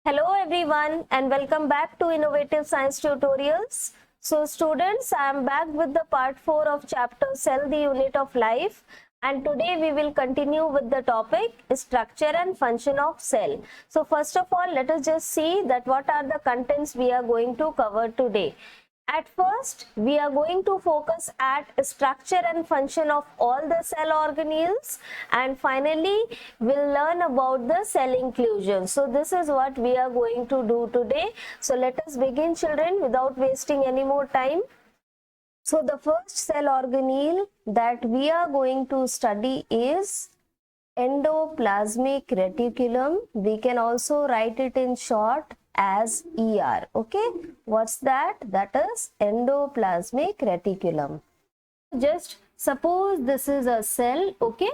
Hello everyone and welcome back to Innovative Science Tutorials. So students, I am back with the part 4 of chapter Cell, the Unit of Life, and today we will continue with the topic structure and function of cell. So first of all, let us just see that what are the contents we are going to cover today. At first, we are going to focus at structure and function of all the cell organelles, and finally we'll learn about the cell inclusion. So this is what we are going to do today. So let us begin, children, without wasting any more time. So the first cell organelle that we are going to study is endoplasmic reticulum. We can also write it in short as ER. Okay, what's that? That is endoplasmic reticulum. Just suppose this is a cell. Okay,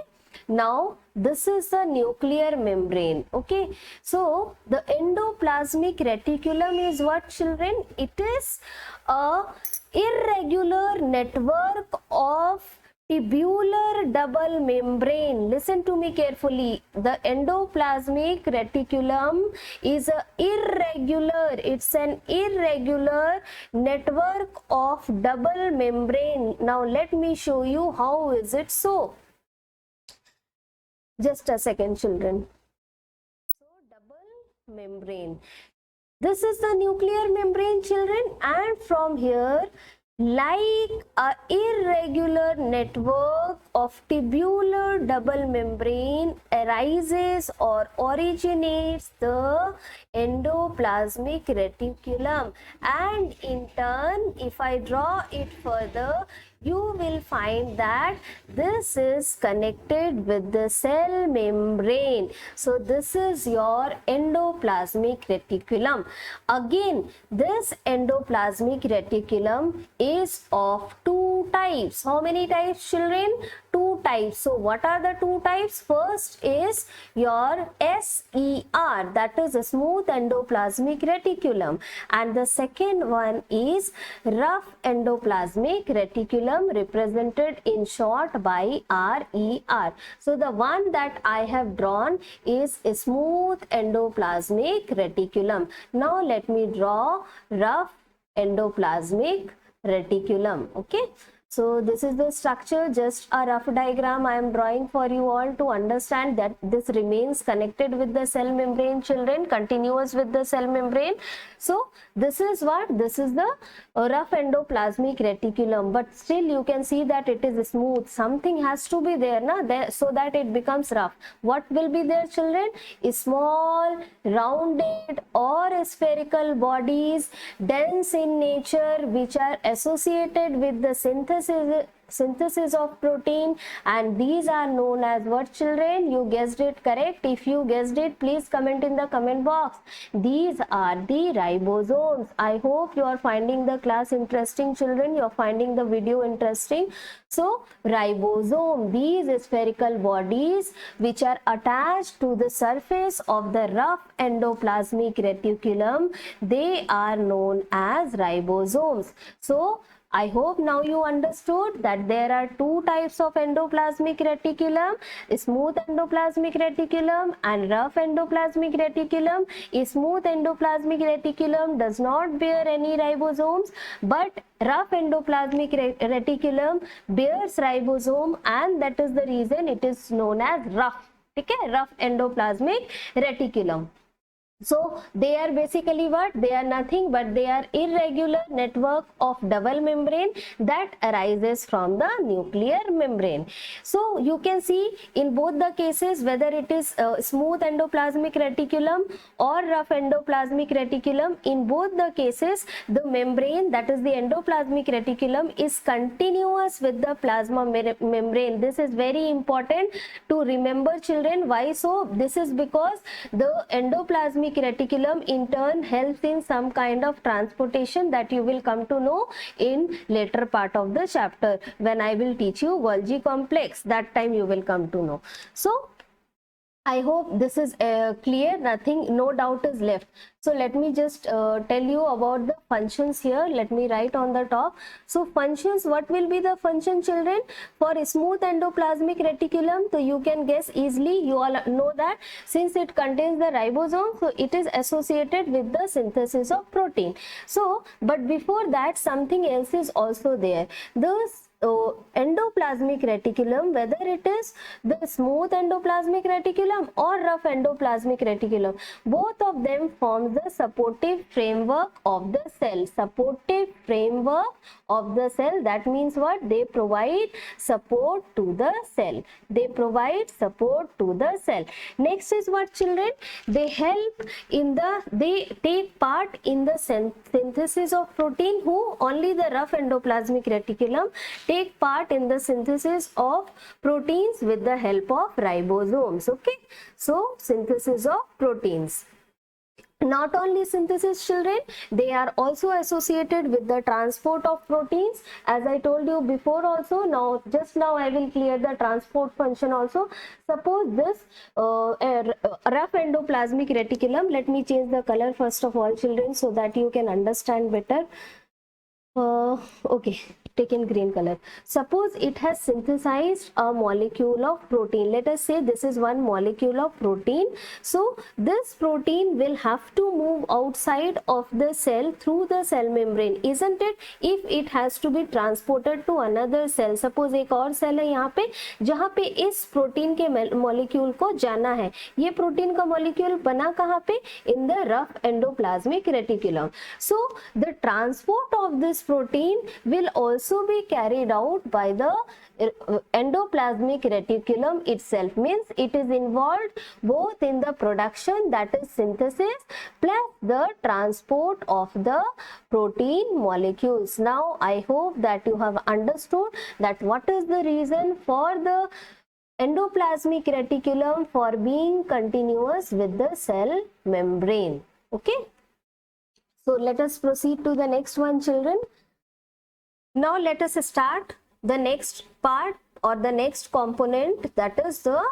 now this is the nuclear membrane. Okay, so the endoplasmic reticulum is what, children? It is a irregular network of tubular double membrane. Listen to me carefully. The endoplasmic reticulum is a irregular, it's an irregular network of double membrane. Now let me show you how is it so. Just a second, children. So double membrane. This is the nuclear membrane, children, and from here, like a irregular network of tubular double membrane arises or originates the endoplasmic reticulum, and in turn, if I draw it further, you will find that this is connected with the cell membrane. So this is your endoplasmic reticulum. Again, this endoplasmic reticulum is of two types. How many types, children? Two types. So what are the two types? First is your SER, that is a smooth endoplasmic reticulum, and the second one is rough endoplasmic reticulum, represented in short by RER. So the one that I have drawn is a smooth endoplasmic reticulum. Now let me draw rough endoplasmic reticulum. Okay, so this is the structure, just a rough diagram I am drawing for you all to understand that this remains connected with the cell membrane, children, continuous with the cell membrane. So this is what? This is the rough endoplasmic reticulum, but still you can see that it is smooth. Something has to be there, na? There, so that it becomes rough. What will be there, children? Small, rounded or spherical bodies, dense in nature, which are associated with the synthesis of protein, and these are known as what, children? You guessed it correct. If you guessed it, please comment in the comment box. These are the ribosomes. I hope you are finding the class interesting, children. You are finding the video interesting. So ribosome, these spherical bodies which are attached to the surface of the rough endoplasmic reticulum, they are known as ribosomes. So I hope now you understood that there are two types of endoplasmic reticulum, smooth endoplasmic reticulum and rough endoplasmic reticulum. A smooth endoplasmic reticulum does not bear any ribosomes, but rough endoplasmic reticulum bears ribosome, and that is the reason it is known as rough. Okay, rough endoplasmic reticulum. So they are basically what? They are nothing but they are irregular network of double membrane that arises from the nuclear membrane. So you can see in both the cases, whether it is smooth endoplasmic reticulum or rough endoplasmic reticulum, in both the cases the membrane, that is the endoplasmic reticulum, is continuous with the plasma membrane. This is very important to remember, children. Why so? This is because the endoplasmic reticulum in turn helps in some kind of transportation that you will come to know in later part of the chapter when I will teach you Golgi complex. That time you will come to know. So I hope this is clear, nothing, no doubt is left. So let me just tell you about the functions here. Let me write on the top. So functions, what will be the function, children? For a smooth endoplasmic reticulum, so you can guess easily, you all know that since it contains the ribosome, so it is associated with the synthesis of protein. So, but before that, something else is also there. Endoplasmic reticulum, whether it is the smooth endoplasmic reticulum or rough endoplasmic reticulum, both of them form the supportive framework of the cell. Supportive framework of the cell, that means what? They provide support to the cell. They provide support to the cell. Next is what, children? They help in the, they take part in the synthesis of protein. Who? Only the rough endoplasmic reticulum take part in the synthesis of proteins with the help of ribosomes. Okay, so synthesis of proteins. Not only synthesis, children, they are also associated with the transport of proteins, as I told you before also. Now, just now I will clear the transport function also. Suppose this rough endoplasmic reticulum, let me change the color first of all, children, so that you can understand better. Okay, take in green color. Suppose it has synthesized a molecule of protein. Let us say this is one molecule of protein. So this protein will have to move outside of the cell through the cell membrane, isn't it? If it has to be transported to another cell. Suppose एक और cell है यहाँ पे जहाँ पे इस protein के molecule को जाना है. ये प्रोटीन का मॉलिक्यूल बना कहाँ पे? In the rough endoplasmic reticulum. So the transport of this protein will also be carried out by the endoplasmic reticulum itself. Means it is involved both in the production, that is synthesis, plus the transport of the protein molecules. Now I hope that you have understood that what is the reason for the endoplasmic reticulum for being continuous with the cell membrane. Okay, so let us proceed to the next one, children. Now let us start the next part or the next component, that is the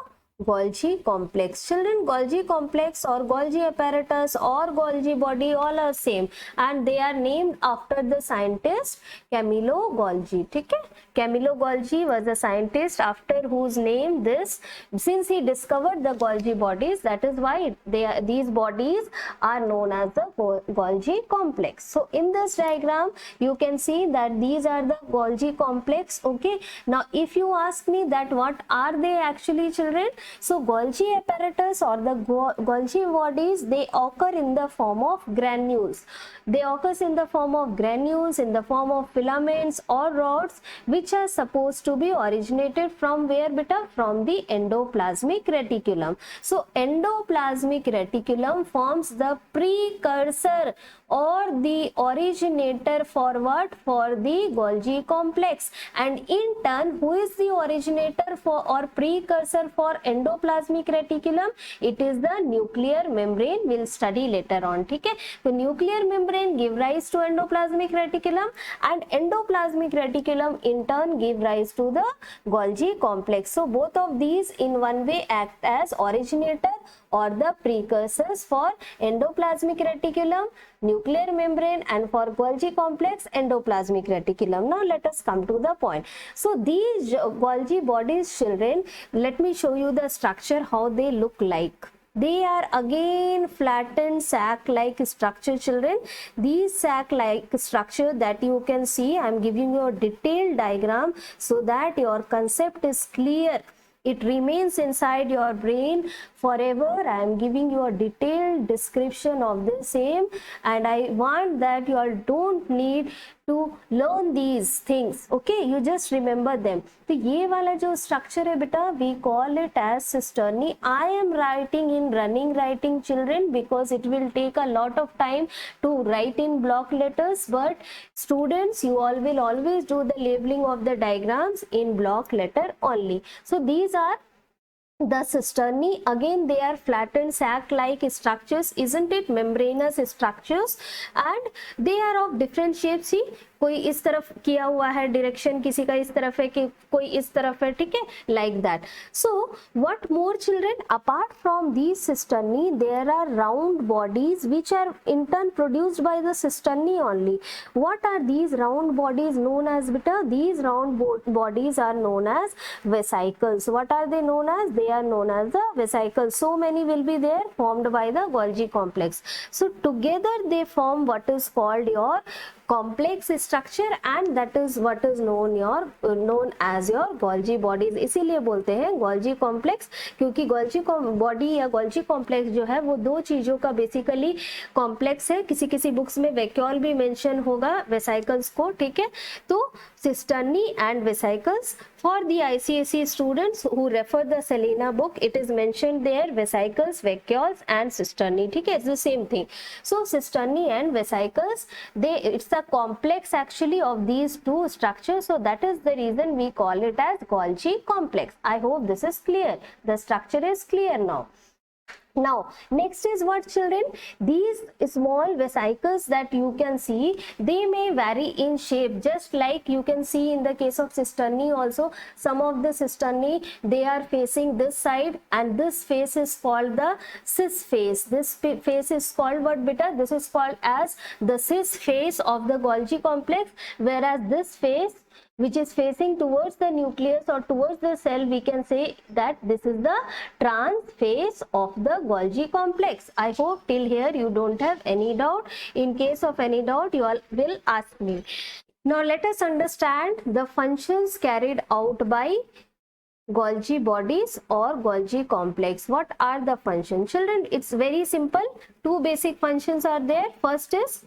Golgi complex. Children, Golgi complex or Golgi apparatus or Golgi body, all are same, and they are named after the scientist Camillo Golgi. Okay? Camillo Golgi was a scientist after whose name this, since he discovered the Golgi bodies, that is why these bodies are known as the Golgi complex. So in this diagram you can see that these are the Golgi complex. Okay, now if you ask me that what are they actually, children? So Golgi apparatus or the Golgi bodies, they occur in the form of granules. They occur in the form of granules, in the form of filaments or rods, which are supposed to be originated from where, beta? From the endoplasmic reticulum. So endoplasmic reticulum forms the precursor or the originator for what? For the Golgi complex. And in turn, who is the originator for or precursor for endoplasmic reticulum? It is the nuclear membrane. We'll study later on. Okay? So nuclear membrane give rise to endoplasmic reticulum, and endoplasmic reticulum in turn give rise to the Golgi complex. So both of these in one way act as originator or the precursors for endoplasmic reticulum, nuclear membrane, and for Golgi complex, endoplasmic reticulum. Now let us come to the point. So these Golgi bodies, children, let me show you the structure, how they look like. They are again flattened sac-like structure, children. These sac-like structure that you can see, I am giving you a detailed diagram so that your concept is clear. It remains inside your brain forever. I am giving you a detailed description of the same, and I want that you all don't need to learn these things. Okay, you just remember them. तो ये वाला जो structure है बेटा, we call it as cisternae. I am writing in running writing, children, because it will take a lot of time to write in block letters, but students, you all will always do the labeling of the diagrams in block letter only. So these are The cisternae, again they are flattened sac like structures, isn't it, membranous structures, and they are of different shapes. ही कोई इस तरफ किया हुआ है direction, किसी का इस तरफ है, कि कोई इस तरफ है, ठीक है, like that. So what more children, apart from these cisternae there are round bodies which are in turn produced by the cisternae only. What are these round bodies known as, beta? These round bodies are known as vesicles. What are they known as? They are known as the vesicles. So many will be there, formed by the Golgi complex. So together they form what is called your complex structure, and that is what is known as your Golgi bodies. इसीलिए बोलते हैं Golgi complex, क्योंकि Golgi body या Golgi complex जो है वो दो चीजों का बेसिकली कॉम्प्लेक्स है. किसी किसी बुक्स में वैक्यूल भी मेंशन होगा वेसाइकल्स को, ठीक है. तो cisternae and vesicles, for the ICSE students who refer the Selena book, it is mentioned there vesicles, vacuoles and cisternae, ठीक है, it's the same thing. So cisternae and vesicles, it's a complex actually of these two structures, so that is the reason we call it as Golgi complex. I hope this is clear, the structure is clear now. Now next is what children, these small vesicles that you can see, they may vary in shape, just like you can see in the case of cisternae also. Some of the cisternae, they are facing this side, and this face is called the cis face. This face is called what, beta? This is called as the cis face of the Golgi complex, whereas this face which is facing towards the nucleus or towards the cell, we can say that this is the trans face of the Golgi complex. I hope till here you don't have any doubt. In case of any doubt, you all will ask me. Now let us understand the functions carried out by Golgi bodies or Golgi complex. What are the functions? Children, it's very simple. Two basic functions are there. First is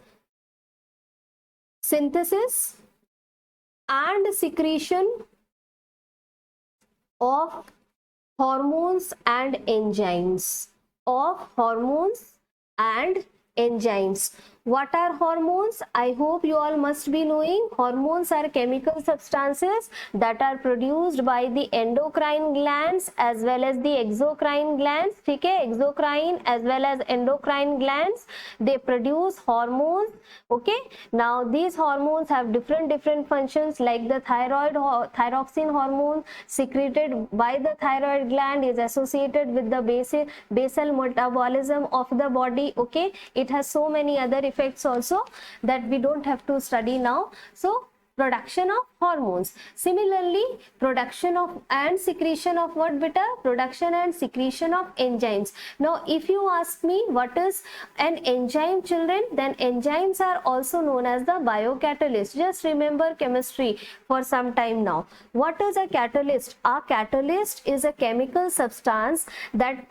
synthesis and secretion of hormones and enzymes. What are hormones? I hope you all must be knowing. Hormones are chemical substances that are produced by the endocrine glands as well as the exocrine glands. ठीक है, exocrine as well as endocrine glands, they produce hormones. Okay, now these hormones have different functions, like the thyroxine hormone secreted by the thyroid gland is associated with the basal metabolism of the body. Okay, it has so many other effects also that we don't have to study now. So production of hormones, similarly production of and secretion of what, beta? Production and secretion of enzymes. Now if you ask me what is an enzyme, children, then enzymes are also known as the biocatalyst. Just remember chemistry for some time now. What is a catalyst? A catalyst is a chemical substance that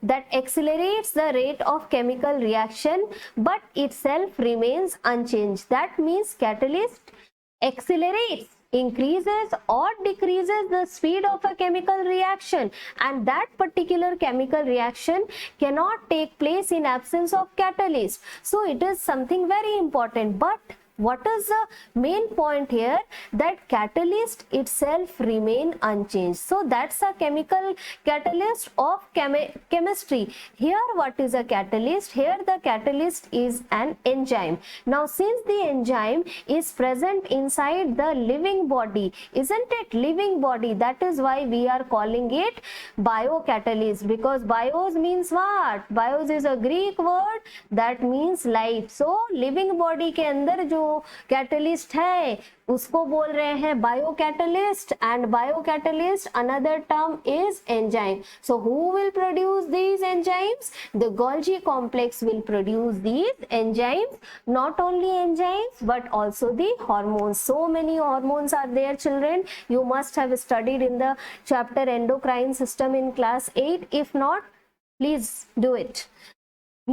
that accelerates the rate of chemical reaction but itself remains unchanged. That means catalyst accelerates, increases or decreases the speed of a chemical reaction, and that particular chemical reaction cannot take place in absence of catalyst. So it is something very important. But what is the main point here? That catalyst itself remain unchanged. So that's a chemical catalyst of chemistry. Here what is a catalyst? Here the catalyst is an enzyme. Now since the enzyme is present inside the living body, isn't it, living body, that is why we are calling it biocatalyst, because bios means what? Bios is a Greek word that means life. So living body के अंदर जो catalyst है उसको बोल रहे हैं biocatalyst, and biocatalyst another term is enzyme. So who will produce these enzymes? The Golgi complex will produce these enzymes. Not only enzymes but also the hormones. So many hormones are there, children. You must have studied in the chapter endocrine system in class 8. If not, please do it.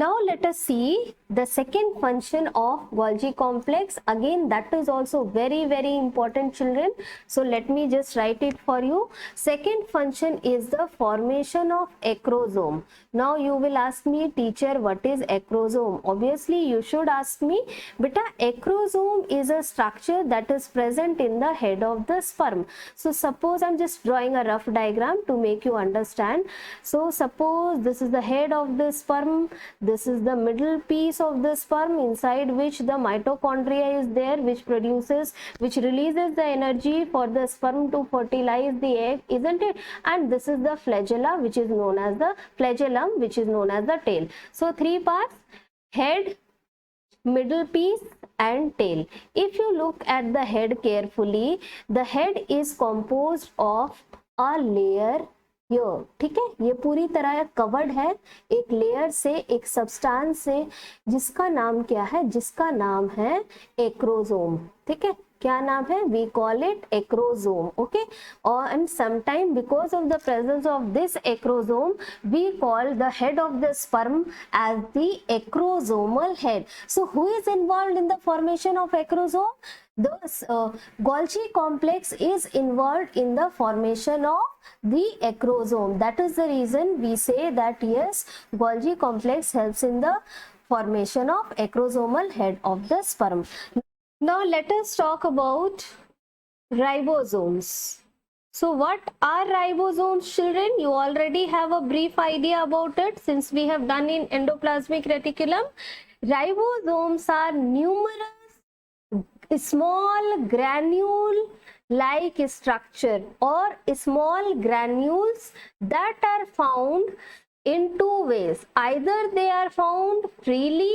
Now let us see the second function of Golgi complex. Again, that is also very important, children. So let me just write it for you. Second function is the formation of acrosome. Now you will ask me, teacher, what is acrosome? Obviously you should ask me, beta, acrosome is a structure that is present in the head of the sperm. So suppose I'm just drawing a rough diagram to make you understand. So suppose this is the head of the sperm, this is the middle piece of the sperm inside which the mitochondria is there, which releases the energy for the sperm to fertilize the egg, isn't it? And this is the flagella, which is known as the flagellum, which is known as the tail. So three parts: head, middle piece and tail. If you look at the head carefully, the head is composed of a layer here, ठीक है, ये पूरी तरह covered है एक layer से, एक substance से, जिसका नाम क्या है, जिसका नाम है एक्रोसोम, ठीक है, क्या नाम है, we call it acrosome, okay, or and sometime because of the presence of this acrosome we call the head of the sperm as the acrosomal head. So who is involved in the formation of acrosome? The Golgi complex is involved in the formation of the acrosome. That is the reason we say that yes, Golgi complex helps in the formation of acrosomal head of the sperm. Now let us talk about ribosomes. So what are ribosomes, children? You already have a brief idea about it since we have done in endoplasmic reticulum. Ribosomes are numerous small granule like structure or small granules that are found in two ways. Either they are found freely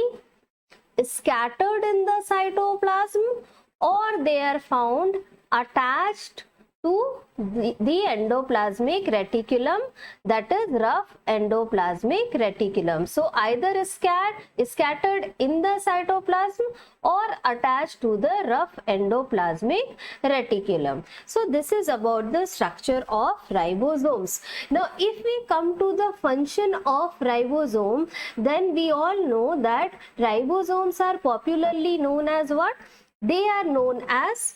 scattered in the cytoplasm, or they are found attached to the endoplasmic reticulum, that is rough endoplasmic reticulum. So either scattered in the cytoplasm or attached to the rough endoplasmic reticulum. So this is about the structure of ribosomes. Now if we come to the function of ribosome, then we all know that ribosomes are popularly known as what? They are known as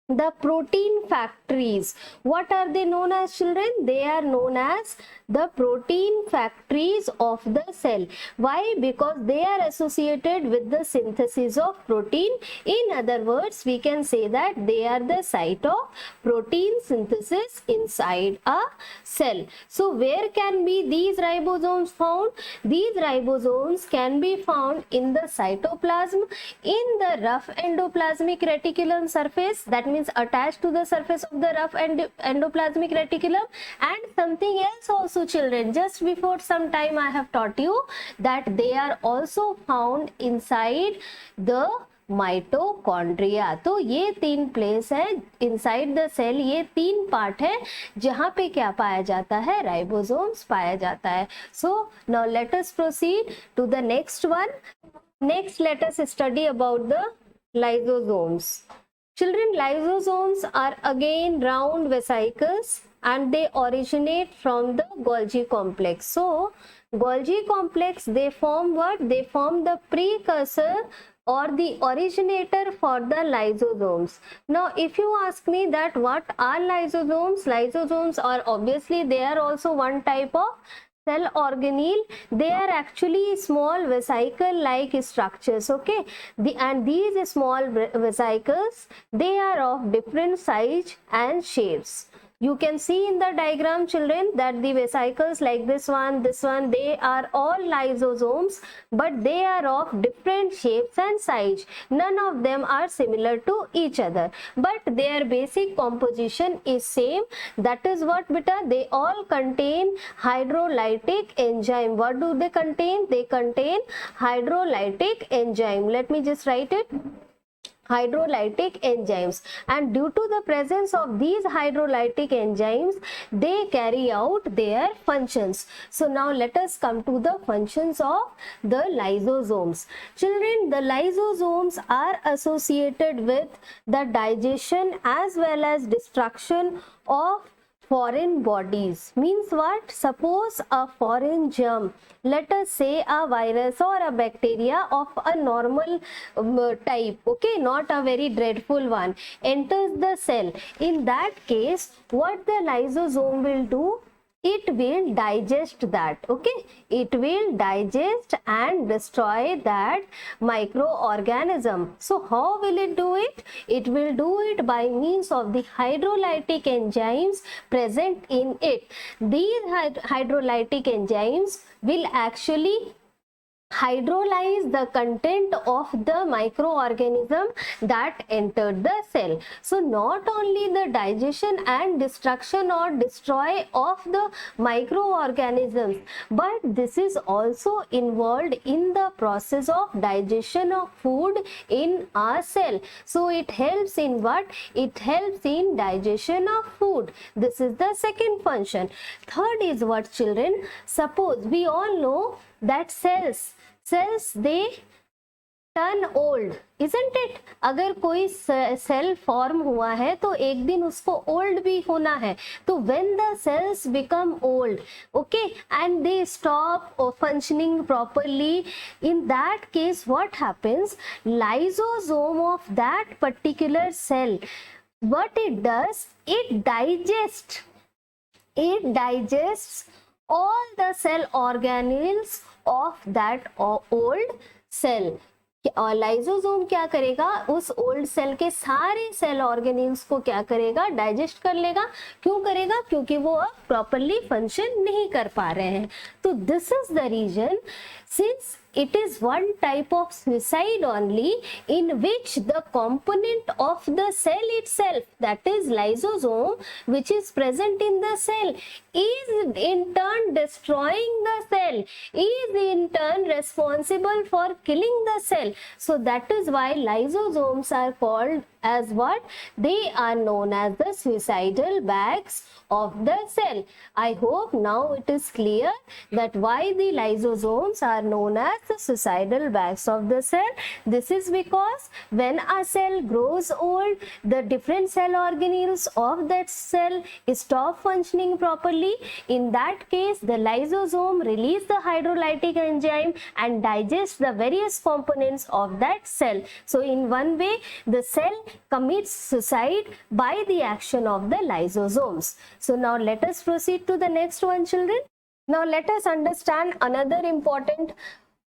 the protein factories. What are they known as, children? They are known as the protein factories of the cell. Why? Because they are associated with the synthesis of protein. In other words, we can say that they are the site of protein synthesis inside a cell. So where can be these ribosomes found? These ribosomes can be found in the cytoplasm, in the rough endoplasmic reticulum surface, that means attached to the surface of the rough endoplasmic reticulum, and something else also, children. Just before some time I have taught you that they are also found inside the mitochondria. तो ये तीन place है inside the cell, ये तीन part है जहां पे क्या पाया जाता है, राइबोसोम्स पाया जाता है. So now let us proceed to the next one. Next let us study about the lysosomes. Children, lysosomes are again round vesicles and they originate from the Golgi complex. So Golgi complex, they form what? They form the precursor or the originator for the lysosomes. Now if you ask me that what are lysosomes, lysosomes are obviously, they are also one type of cell organelle. They are actually small vesicle like structures, okay. And these small vesicles, they are of different size and shapes. You can see in the diagram, children, that the vesicles like this one, they are all lysosomes, but they are of different shapes and size. None of them are similar to each other, but their basic composition is same. That is what, beta? They all contain hydrolytic enzyme. What do they contain? They contain hydrolytic enzyme. Let me just write it. Hydrolytic enzymes, and due to the presence of these hydrolytic enzymes, they carry out their functions. So now let us come to the functions of the lysosomes. Children, the lysosomes are associated with the digestion as well as destruction of foreign bodies means what? Suppose a foreign germ, let us say a virus or a bacteria of a normal type, okay, not a very dreadful one, enters the cell. In that case, what the lysosome will do? It will digest that, okay, it will digest and destroy that microorganism. So how will it do it? It will do it by means of the hydrolytic enzymes present in it. These hydrolytic enzymes will actually hydrolyze the content of the microorganism that entered the cell. So not only the digestion and destruction or destroy of the microorganisms, but this is also involved in the process of digestion of food in our cell. So it helps in what? It helps in digestion of food. This is the second function. Third is what, children? Suppose we all know that cells they turn old, isn't it? अगर कोई cell form हुआ है तो एक दिन उसको old भी होना है. तो when the cells become old, okay, and they stop functioning properly, in that case what happens? Lysosome of that particular cell, what it does? It digests all the cell organelles of that old cell. और lysosome क्या करेगा? उस old cell के सारे cell organelles को क्या करेगा? Digest कर लेगा. क्यों करेगा? क्योंकि वो अब प्रॉपरली फंक्शन नहीं कर पा रहे हैं. तो this is the reason, since it is one type of suicide only in which the component of the cell itself, that is lysosome, which is present in the cell, is in turn destroying the cell, is in turn responsible for killing the cell. So that is why lysosomes are called as what? They are known as the suicidal bags of the cell. I hope now it is clear that why the lysosomes are known as the suicidal bags of the cell. This is because when a cell grows old, the different cell organelles of that cell stop functioning properly. In that case, the lysosome release the hydrolytic enzyme and digest the various components of that cell. So in one way, the cell commits suicide by the action of the lysosomes. So now let us proceed to the next one, children. Now let us understand another important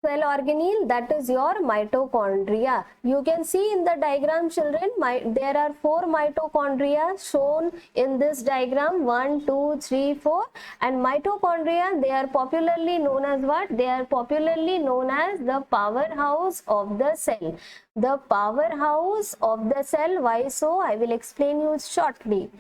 cell organelle, that is your mitochondria. You can see in the diagram, children, there are 4 mitochondria shown in this diagram, 1, 2, 3, 4, and mitochondria, they are popularly known as what? They are popularly known as the powerhouse of the cell. The powerhouse of the cell. Why so? I will explain you shortly.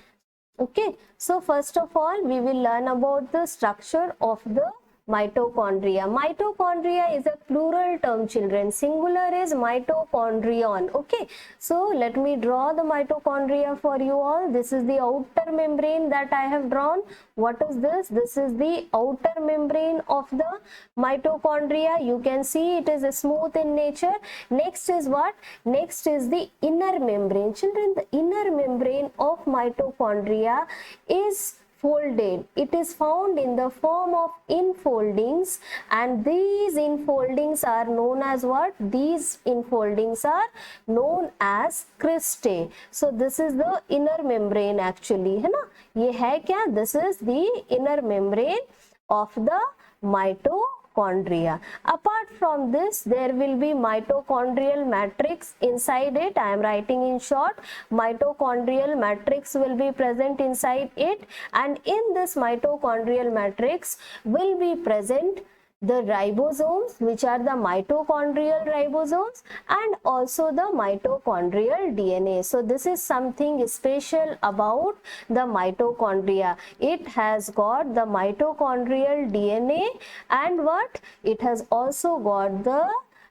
Okay, so first of all, we will learn about the structure of the mitochondria. Mitochondria is a plural term, children. Singular is mitochondrion. Okay, so let me draw the mitochondria for you all. This is the outer membrane that I have drawn. What is this? This is the outer membrane of the mitochondria. You can see it is smooth in nature. Next is what? Next is the inner membrane. Children, the inner membrane of mitochondria is folded. It is found in the form of infoldings, and these infoldings are known as what? These infoldings are known as cristae. So this is the inner membrane actually, है ना? ये है क्या? This is the inner membrane of the mitochondria. Apart from this, there will be mitochondrial matrix inside it. I am writing in short. Mitochondrial matrix will be present inside it, and in this mitochondrial matrix will be present the ribosomes, which are the mitochondrial ribosomes, and also the mitochondrial DNA. So this is something special about the mitochondria. It has got the mitochondrial DNA, and what? It has also got the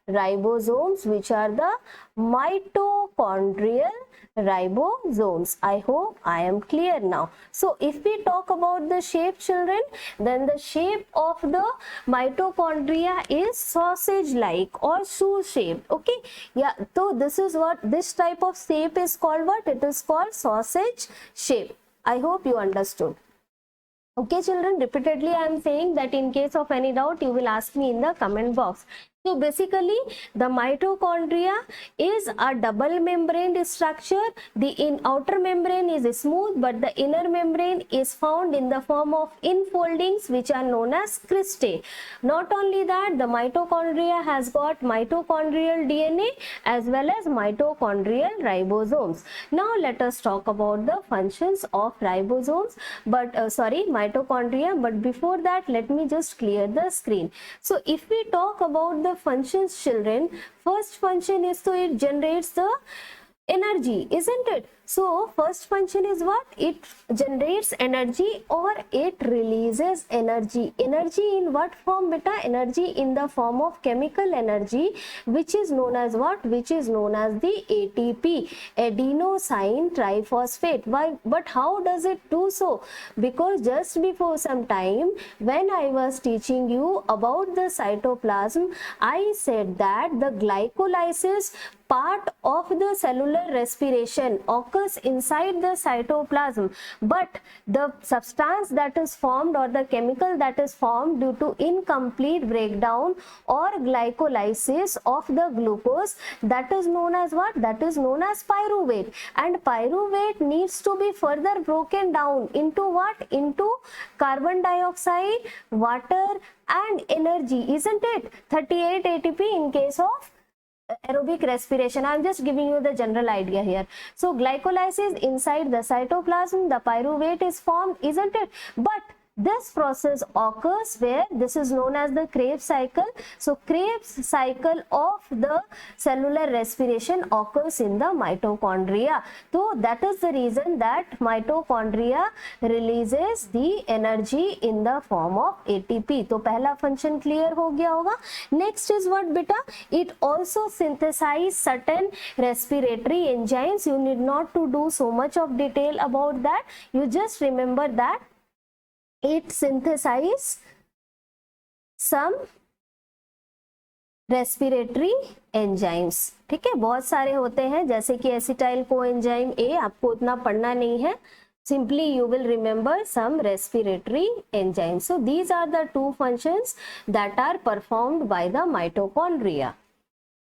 ribosomes, which are the mitochondrial ribosomes. I hope I am clear now. So if we talk about the shape, children, then the shape of the mitochondria is sausage like or shoe shaped. Okay, yeah, so this is what this type of shape is called. What it is called? Sausage shape. I hope you understood. Okay children, repeatedly I am saying that in case of any doubt you will ask me in the comment box. So basically the mitochondria is a double membrane structure. The outer membrane is smooth, but the inner membrane is found in the form of infoldings which are known as cristae. Not only that, the mitochondria has got mitochondrial DNA as well as mitochondrial ribosomes. Now let us talk about the functions of ribosomes, but mitochondria. But before that, let me just clear the screen. So if we talk about the functions children, first function is, so it generates the energy, isn't it? So first function is what? It generates energy or it releases energy. Energy in what form beta? Energy in the form of chemical energy, which is known as what? Which is known as the ATP, adenosine triphosphate. Why? But how does it do so? Because just before some time when I was teaching you about the cytoplasm, I said that the glycolysis part of the cellular respiration occurs inside the cytoplasm, but the substance that is formed or the chemical that is formed due to incomplete breakdown or glycolysis of the glucose, that is known as what? That is known as pyruvate. And pyruvate needs to be further broken down into what? Into carbon dioxide, water and energy, isn't it? 38 ATP in case of aerobic respiration. I'm just giving you the general idea here. So glycolysis inside the cytoplasm, the pyruvate is formed, isn't it? But this process occurs where? This is known as the Krebs cycle. So Krebs cycle of the cellular respiration occurs in the mitochondria. So that is the reason that mitochondria releases the energy in the form of ATP. तो पहला function clear हो गया होगा. Next is what beta? It also synthesizes certain respiratory enzymes. You need not to do so much of detail about that. You just remember that it synthesizes some respiratory enzymes. ठीक है, बहुत सारे होते हैं, जैसे कि एसिटाइल कोएंजाइम ए, आपको उतना पढ़ना नहीं है. Simply you will remember some respiratory enzymes. So these are the two functions that are performed by the mitochondria.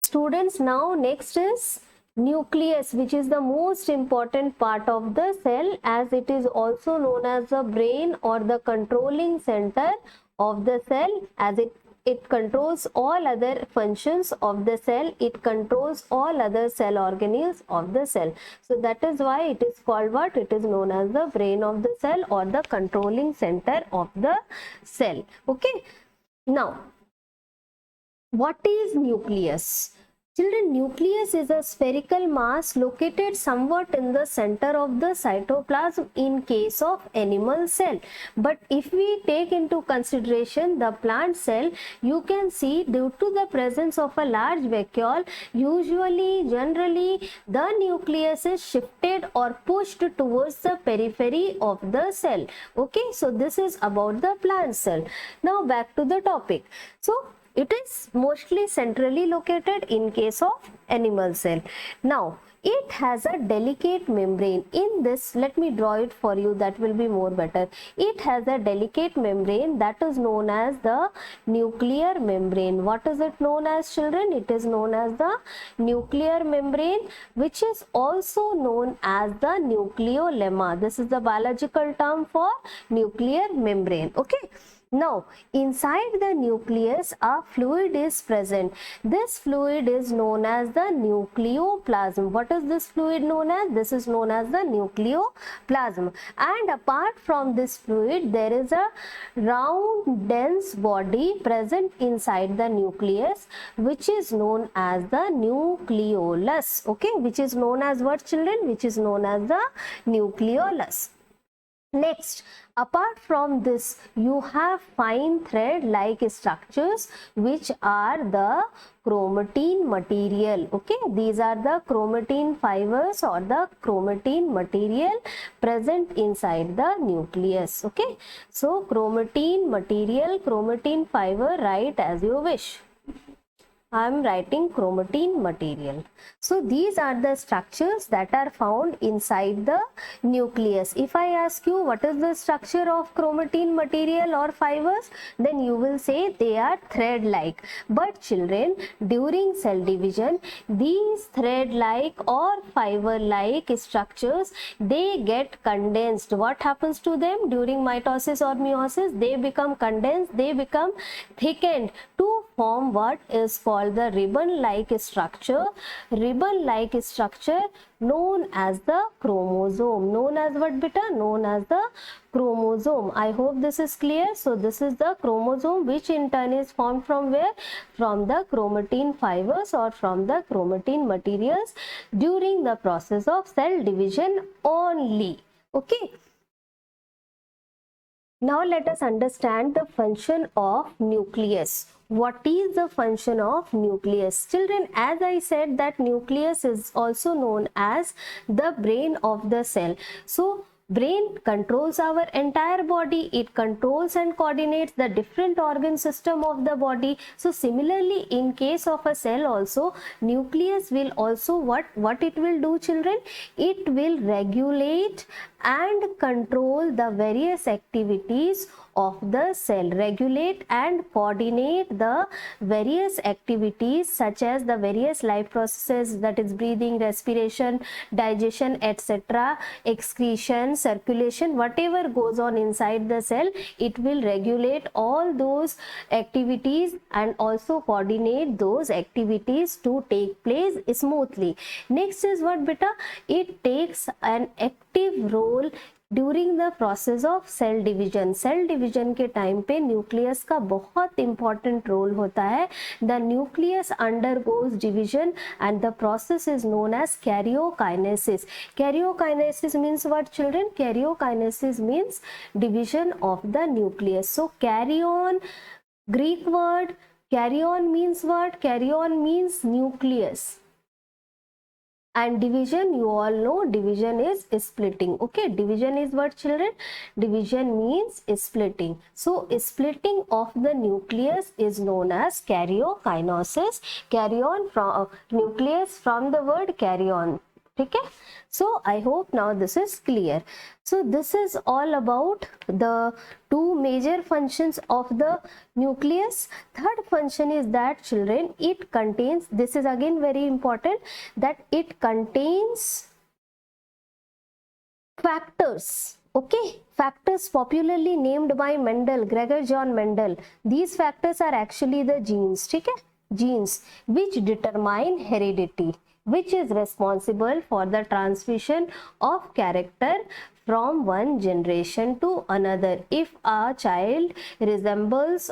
Students, now next is nucleus, which is the most important part of the cell, as it is also known as the brain or the controlling center of the cell, as it controls all other functions of the cell. It controls all other cell organelles of the cell. So that is why it is called what? It is known as the brain of the cell or the controlling center of the cell. Okay. Now, what is nucleus? Children, nucleus is a spherical mass located somewhat in the center of the cytoplasm in case of animal cell. But if we take into consideration the plant cell, you can see due to the presence of a large vacuole, generally the nucleus is shifted or pushed towards the periphery of the cell. Okay, so this is about the plant cell. Now back to the topic. So it is mostly centrally located in case of animal cell. Now, it has a delicate membrane. In this, let me draw it for you, that will be more better. It has a delicate membrane that is known as the nuclear membrane. What is it known as, children? It is known as the nuclear membrane, which is also known as the nucleolemma. This is the biological term for nuclear membrane. Okay. Now, inside the nucleus, a fluid is present. This fluid is known as the nucleoplasm. What is this fluid known as? This is known as the nucleoplasm. And apart from this fluid, there is a round, dense body present inside the nucleus, which is known as the nucleolus. Okay, which is known as what, children? Which is known as the nucleolus. Next, apart from this, you have fine thread-like structures which are the chromatin material. Okay, these are the chromatin fibers or the chromatin material present inside the nucleus. Okay, so chromatin material, chromatin fiber, write as you wish. I am writing chromatin material. So these are the structures that are found inside the nucleus. If I ask you what is the structure of chromatin material or fibers, then you will say they are thread-like. But children, during cell division, these thread-like or fiber-like structures, they get condensed. What happens to them during mitosis or meiosis? They become condensed, they become thickened to form what is called the ribbon-like structure. Ribbon-like structure known as the chromosome. Known as what, beta? Known as the chromosome. I hope this is clear. So this is the chromosome, which in turn is formed from where? From the chromatin fibers or from the chromatin materials during the process of cell division only. Okay. Now let us understand the function of nucleus. What is the function of nucleus? Children, as I said that nucleus is also known as the brain of the cell. So brain controls our entire body. It controls and coordinates the different organ system of the body. So similarly, in case of a cell also, nucleus will also what it will do, children? It will regulate and control the various activities of the cell, regulate and coordinate the various activities such as the various life processes, that is breathing, respiration, digestion, etc., excretion, circulation, whatever goes on inside the cell, it will regulate all those activities and also coordinate those activities to take place smoothly. Next is what, beta? It takes an active role during the process of cell division. Cell division के time पे nucleus का बहुत important role होता है. The nucleus undergoes division and the process is known as karyokinesis. Karyokinesis means what children? Karyokinesis means division of the nucleus. So carry on, Greek word carry on means what? Carry on means nucleus. And division, you all know division is splitting. Okay, division is what, children? Division means splitting. So splitting of the nucleus is known as karyokinesis. Carry on from nucleus, from the word carry on. Okay, so I hope now this is clear. So this is all about the two major functions of the nucleus. Third function is that, children, it contains, this is again very important, that it contains factors. Okay, factors popularly named by Mendel, Gregor John Mendel. These factors are actually the genes. Okay, genes which determine heredity, which is responsible for the transmission of character from one generation to another. If a child resembles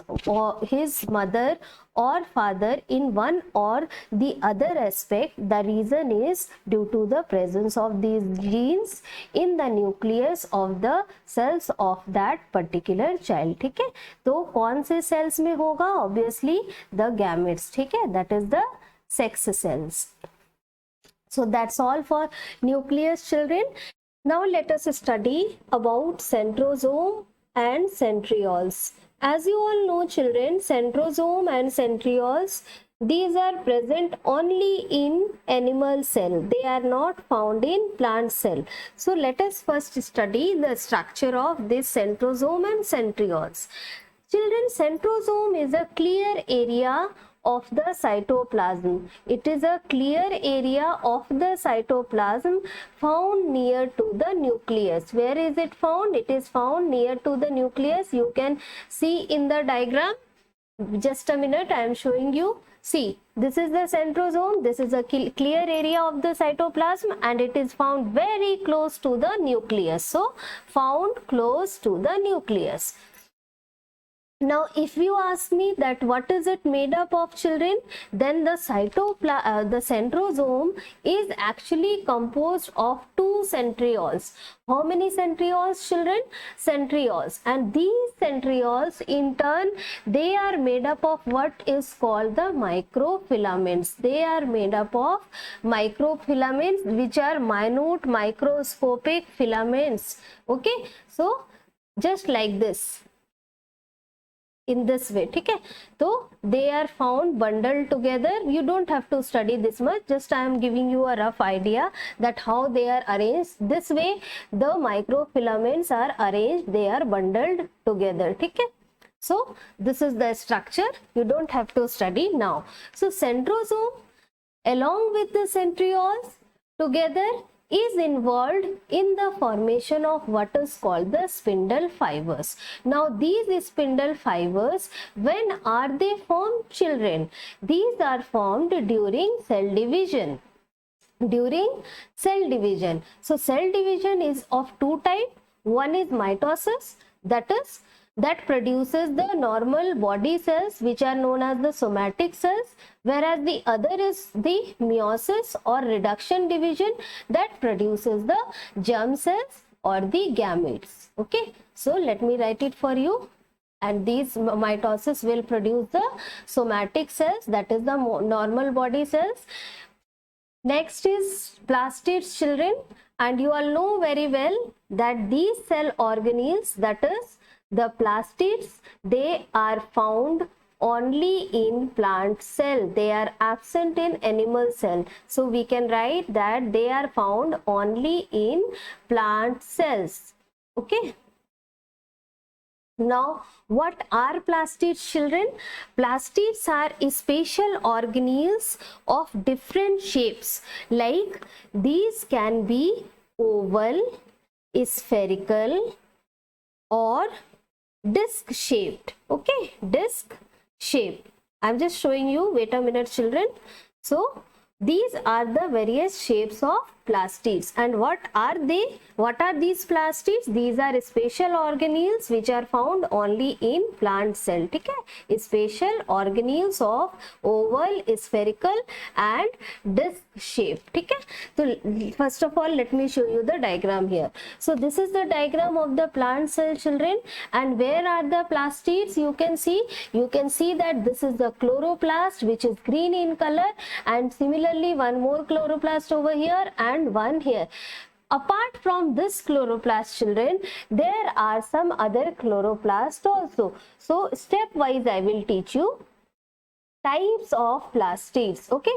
his mother or father in one or the other aspect, the reason is due to the presence of these genes in the nucleus of the cells of that particular child. ठीक है, तो कौन से cells में होगा? Obviously the gametes. ठीक है, that is the sex cells. So that's all for nucleus, children. Now let us study about centrosome and centrioles. As you all know, children, centrosome and centrioles, these are present only in animal cell. They are not found in plant cell. So let us first study the structure of this centrosome and centrioles. Children, centrosome is a clear area of the cytoplasm. It is a clear area of the cytoplasm found near to the nucleus. Where is it found? It is found near to the nucleus. You can see in the diagram. Just a minute, I am showing you. See, this is the centrosome. This is a clear area of the cytoplasm and it is found very close to the nucleus. So, found close to the nucleus. Now, if you ask me that what is it made up of, children, then the centrosome is actually composed of two centrioles. How many centrioles, children? Centrioles. And these centrioles in turn, they are made up of what is called the microfilaments. They are made up of microfilaments, which are minute microscopic filaments. Okay, so just like this. in this way. ठीक है, तो they are found bundled together. You don't have to study this much, just I am giving you a rough idea that how they are arranged. This way the microfilaments are arranged, they are bundled together. ठीक है, so this is the structure, you don't have to study now. So centrosome along with the centrioles together is involved in the formation of what is called the spindle fibers. Now these spindle fibers, when are they formed, children? These are formed during cell division. During cell division. So cell division is of two types. One is mitosis, that produces the normal body cells which are known as the somatic cells, whereas the other is the meiosis or reduction division that produces the germ cells or the gametes. Okay, so let me write it for you. And these mitosis will produce the somatic cells, that is the normal body cells. Next is plastids, children, and you all know very well that these cell organelles, that is the plastids, they are found only in plant cell, they are absent in animal cell. So we can write that they are found only in plant cells. Okay. Now what are plastids, children? Plastids are special organelles of different shapes, like these can be oval, spherical or disc shaped. Okay, disc shaped. I'm just showing you, wait a minute, children. So these are the various shapes of plastids. And what are they? What are these plastids? These are special organelles which are found only in plant cell. Okay? Special organelles of oval, spherical and disc shape. Okay? So first of all, let me show you the diagram here. So this is the diagram of the plant cell, children, and where are the plastids? You can see that this is the chloroplast which is green in color, and similarly one more chloroplast over here and one here. Apart from this chloroplast, children, there are some other chloroplasts also. So stepwise I will teach you types of plastids. Okay,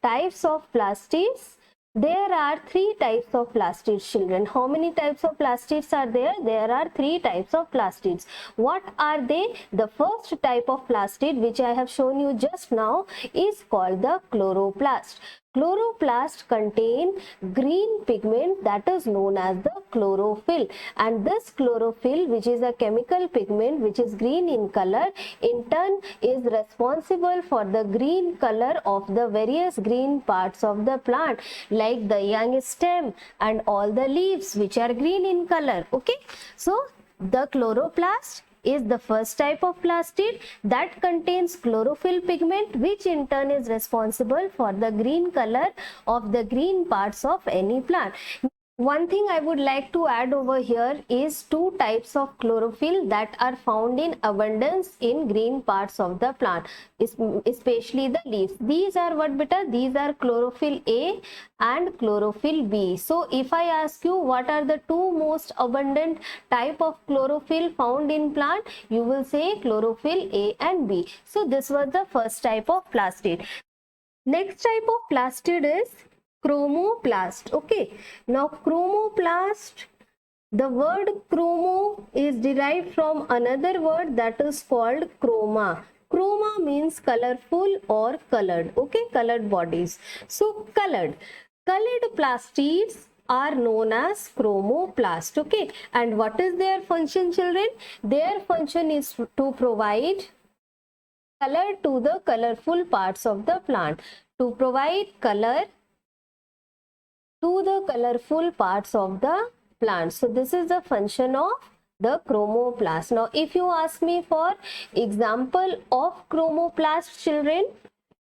types of plastids. There are three types of plastids, children. How many types of plastids are there? There are three types of plastids. What are they? The first type of plastid, which I have shown you just now, is called the chloroplast. Chloroplast contain green pigment that is known as the chlorophyll, and this chlorophyll, which is a chemical pigment which is green in color, in turn is responsible for the green color of the various green parts of the plant, like the young stem and all the leaves which are green in color. Okay, so the chloroplast is the first type of plastid that contains chlorophyll pigment, which in turn is responsible for the green color of the green parts of any plant. One thing I would like to add over here is two types of chlorophyll that are found in abundance in green parts of the plant, especially the leaves. These are what, beta? These are chlorophyll A and chlorophyll B. So if I ask you what are the two most abundant type of chlorophyll found in plant, you will say chlorophyll A and B. So this was the first type of plastid. Next type of plastid is chromoplast. Okay, now chromoplast, the word chromo is derived from another word that is called chroma. Chroma means colorful or colored. Okay, colored bodies. So colored plastids are known as chromoplast. Okay, and what is their function, children? Their function is to provide color to the colorful parts of the plant, to provide color to the colorful parts of the plant. So this is the function of the chromoplast. Now if you ask me for example of chromoplast, children,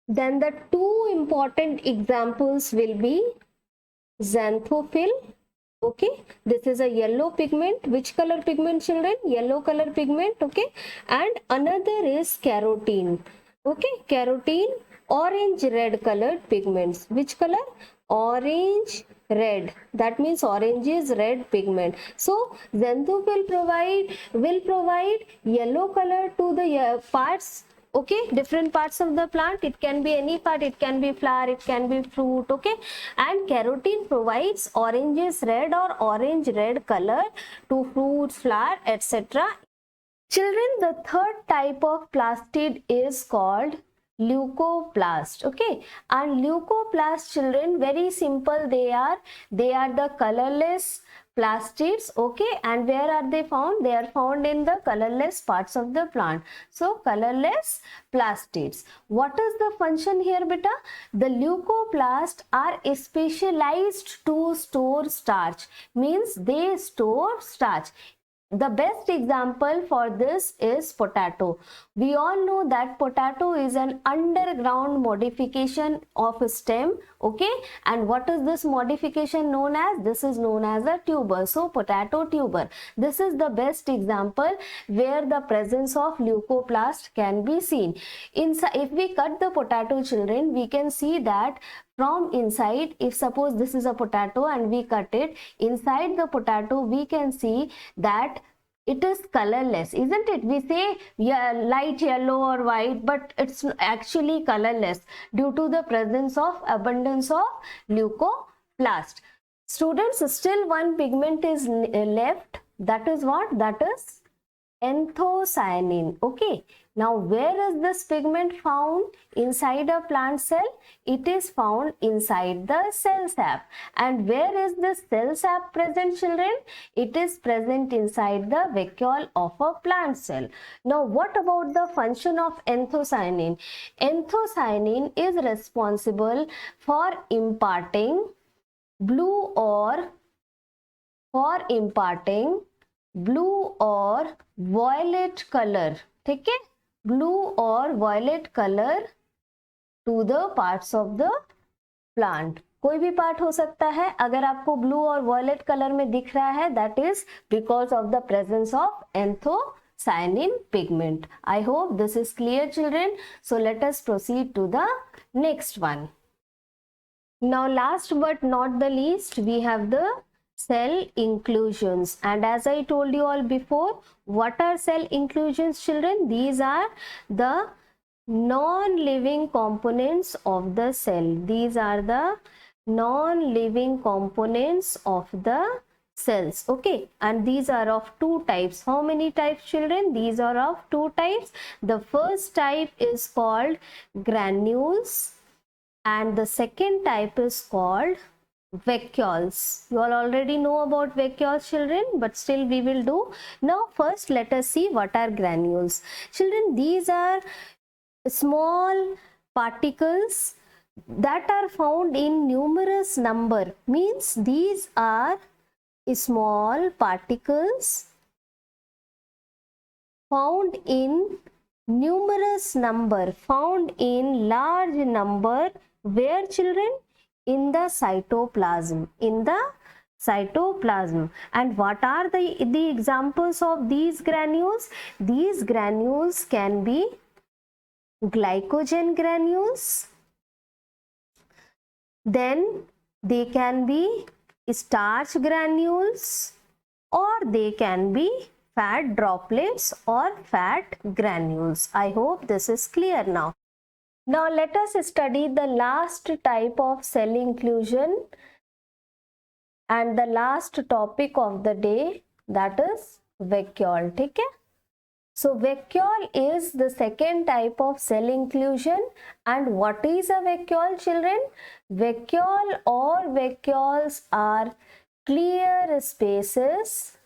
then the two important examples will be xanthophyll. Okay, this is a yellow pigment. Which color pigment, children? Yellow color pigment. Okay, and another is carotene. Okay, carotene, orange red colored pigments. Which color? Orange red, that means orange is red pigment. So xanthocene will provide yellow color to the parts, okay, different parts of the plant. It can be any part, it can be flower, it can be fruit, okay. And carotene provides oranges red or orange red color to fruits, flower, etc. Children, the third type of plastid is called leucoplast, okay. And leucoplast, children, very simple, they are the colorless plastids, okay. And where are they found? They are found in the colorless parts of the plant. So colorless plastids. What is the function here, beta? The leucoplast are specialized to store starch, means they store starch. The best example for this is potato. We all know that potato is an underground modification of a stem, okay. And what is this modification known as? This is known as a tuber. So potato tuber, this is the best example where the presence of leucoplast can be seen. If we cut the potato, children, we can see that from inside, if suppose this is a potato and we cut it, inside the potato we can see that it is colorless, isn't it? We say yeah, light yellow or white, but it's actually colorless due to the presence of abundance of leucoplast. Students, still one pigment is left. That is what? That is anthocyanin, okay. Now where is this pigment found? Inside a plant cell? It is found inside the cell sap. And where is this cell sap present, children? It is present inside the vacuole of a plant cell. Now what about the function of anthocyanin? Anthocyanin is responsible for imparting blue or violet color, ठीक है, blue or violet color to the parts of the plant. कोई भी part हो सकता है. अगर आपको blue और वॉयलेट कलर में दिख रहा है, that is because of the presence of anthocyanin pigment. I hope this is clear, children. So let us proceed to the next one. Now last but not the least, we have the cell inclusions. And as I told you all before, what are cell inclusions, children? These are the non-living components of the cell. These are the non-living components of the cells, okay. And these are of two types. How many types, children? These are of two types. The first type is called granules and the second type is called vacuoles. You all already know about vacuoles, children, but still we will do. Now first let us see what are granules. Children, these are small particles that are found in numerous number, means these are small particles found in numerous number, found in large number, where, children? In the cytoplasm, in the cytoplasm. And what are the examples of these granules? These granules can be glycogen granules, then they can be starch granules, or they can be fat droplets or fat granules. I hope this is clear now. Now let us study the last type of cell inclusion and the last topic of the day, that is vacuole, ठीक है? So vacuole is the second type of cell inclusion. And what is a vacuole, children? Vacuole or vacuoles are clear spaces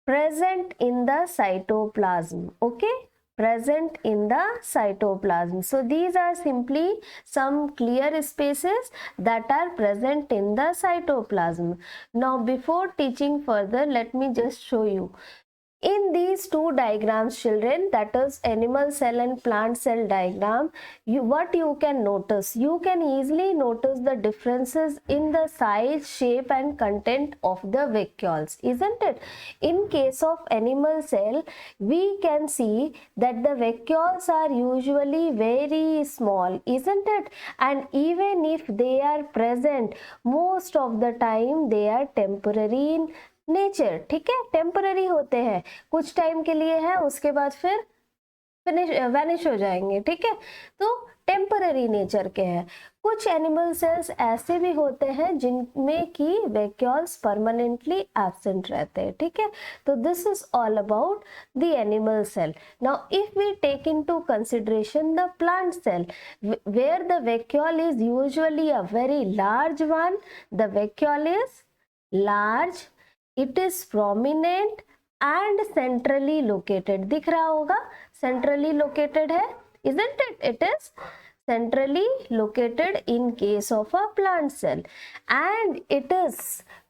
present in the cytoplasm, okay? Present in the cytoplasm. So these are simply some clear spaces that are present in the cytoplasm. Now before teaching further, let me just show you. In these two diagrams, children, that is animal cell and plant cell diagram, what you can notice, you can easily notice the differences in the size, shape and content of the vacuoles, isn't it? In case of animal cell, we can see that the vacuoles are usually very small, isn't it? And even if they are present, most of the time they are temporary in nature, ठीक है, temporary होते हैं, कुछ time के लिए है, उसके बाद फिर फिनिश वैनिश हो जाएंगे, ठीक है, तो टेम्पररी नेचर के हैं। कुछ एनिमल सेल्स ऐसे भी होते हैं जिनमें कि वैक्यूल्स परमानेंटली एब्सेंट रहते हैं, ठीक है, तो this is all about the animal cell. Now if we take into consideration the plant cell, where the vacuole is usually a very large one, the vacuole is large, it is prominent and centrally located, दिख रहा होगा, centrally located है, isn't it? It is centrally located in case of a plant cell, and it is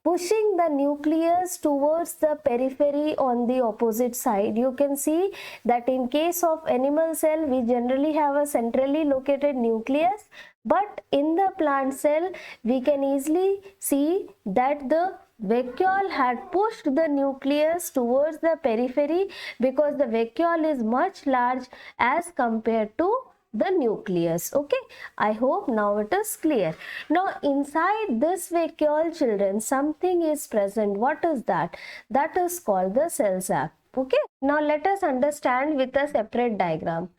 pushing the nucleus towards the periphery on the opposite side. You can see that in case of animal cell, we generally have a centrally located nucleus, but in the plant cell, we can easily see that the vacuole had pushed the nucleus towards the periphery because the vacuole is much large as compared to the nucleus. Okay, I hope now it is clear. Now inside this vacuole, children, something is present. What is that? That is called the cell sap. Okay, now let us understand with a separate diagram.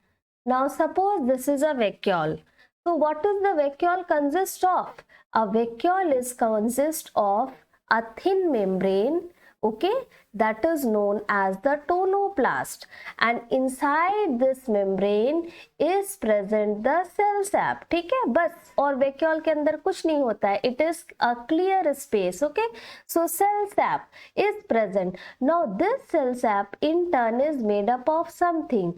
Now suppose this is a vacuole. So what is the vacuole consist of? A vacuole is consist of a thin membrane, okay, that is known as the tonoplast, and inside this membrane is present the cell sap, ठीक है, बस, और vacuole के अंदर कुछ नहीं होता है, it is a clear space, okay, so cell sap is present. Now this cell sap in turn is made up of something.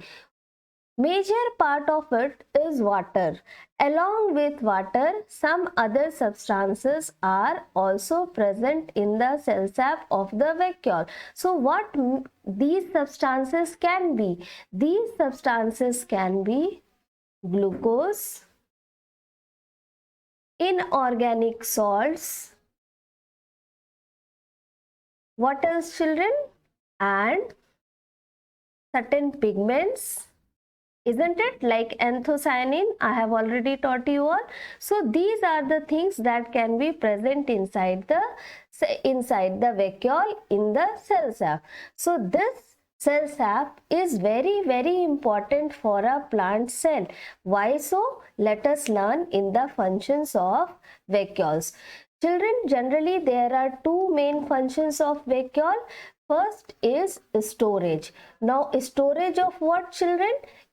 Major part of it is water. Along with water, some other substances are also present in the cell sap of the vacuole. So what these substances can be? These substances can be glucose, inorganic salts, what else, children? And certain pigments, isn't it, like anthocyanin, I have already taught you all. So these are the things that can be present inside the vacuole in the cell sap. So this cell sap is very important for a plant cell. Why so? Let us learn in the functions of vacuoles. Children, generally there are two main functions of vacuole. First is storage. Now storage of what, children?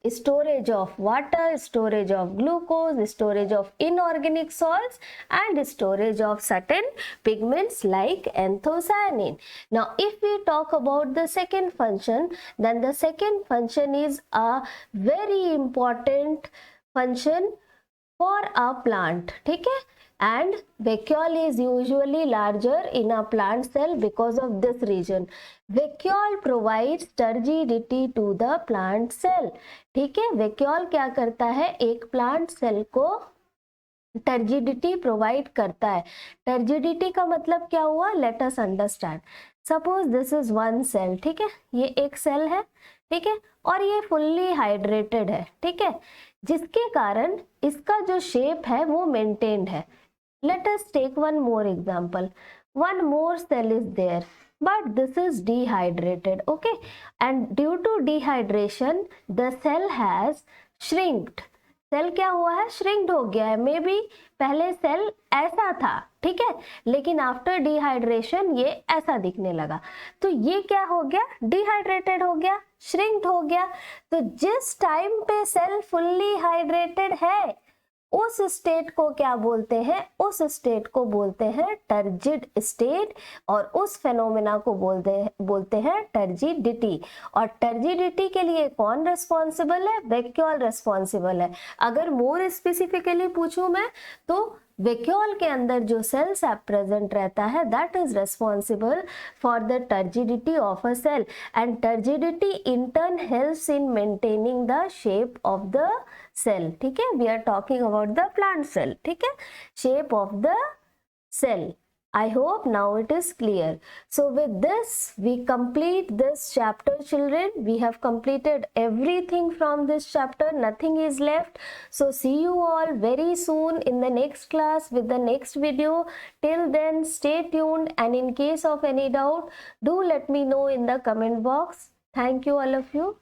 Storage of water, storage of glucose, storage of inorganic salts, and storage of certain pigments like anthocyanin. Now if we talk about the second function, then the second function is a very important function for a plant, ठीक है, and vacuole is usually larger in a plant cell because of this reason. Vacuole provides turgidity to the plant cell, ठीक है, vacuole क्या करता है, एक plant cell को turgidity provide करता है। टर्जिडिटी का मतलब क्या हुआ, let us understand. Suppose this is one cell, ठीक है, ये एक सेल है, ठीक है, और ये फुल्ली हाइड्रेटेड है, ठीक है, जिसके कारण इसका जो शेप है वो मेंटेन्ड है। Let us take one more example. One more cell is there, but this is dehydrated, okay, and due to dehydration the cell has shrinked. Cell क्या हुआ है, श्रिंक्ड हो गया है। मे बी पहले सेल ऐसा था, ठीक है, लेकिन आफ्टर डिहाइड्रेशन ये ऐसा दिखने लगा, तो ये क्या हो गया, डिहाइड्रेटेड हो गया, श्रिंक्ड हो गया। तो जिस टाइम पे सेल फुल्ली हाइड्रेटेड है उस स्टेट को क्या बोलते हैं? उस स्टेट को बोलते हैं टर्जिड स्टेट, और उस फेनोमेना को बोलते हैं टर्जिडिटी। और टर्जिडिटी के लिए कौन रिस्पॉन्सिबल है? वैक्यूल रिस्पॉन्सिबल है। अगर मोर स्पेसिफिकली पूछूं मैं तो वैक्यूल के अंदर जो सेल सैप प्रेजेंट रहता है that is responsible for the turgidity of a cell, and turgidity in turn helps in maintaining the shape of the cell. ठीक है, we are talking about the plant cell. ठीक है, shape of the cell. I hope now it is clear. So with this we complete this chapter, children. We have completed everything from this chapter, nothing is left. So see you all very soon in the next class with the next video. Till then stay tuned, and in case of any doubt do let me know in the comment box. Thank you all of you.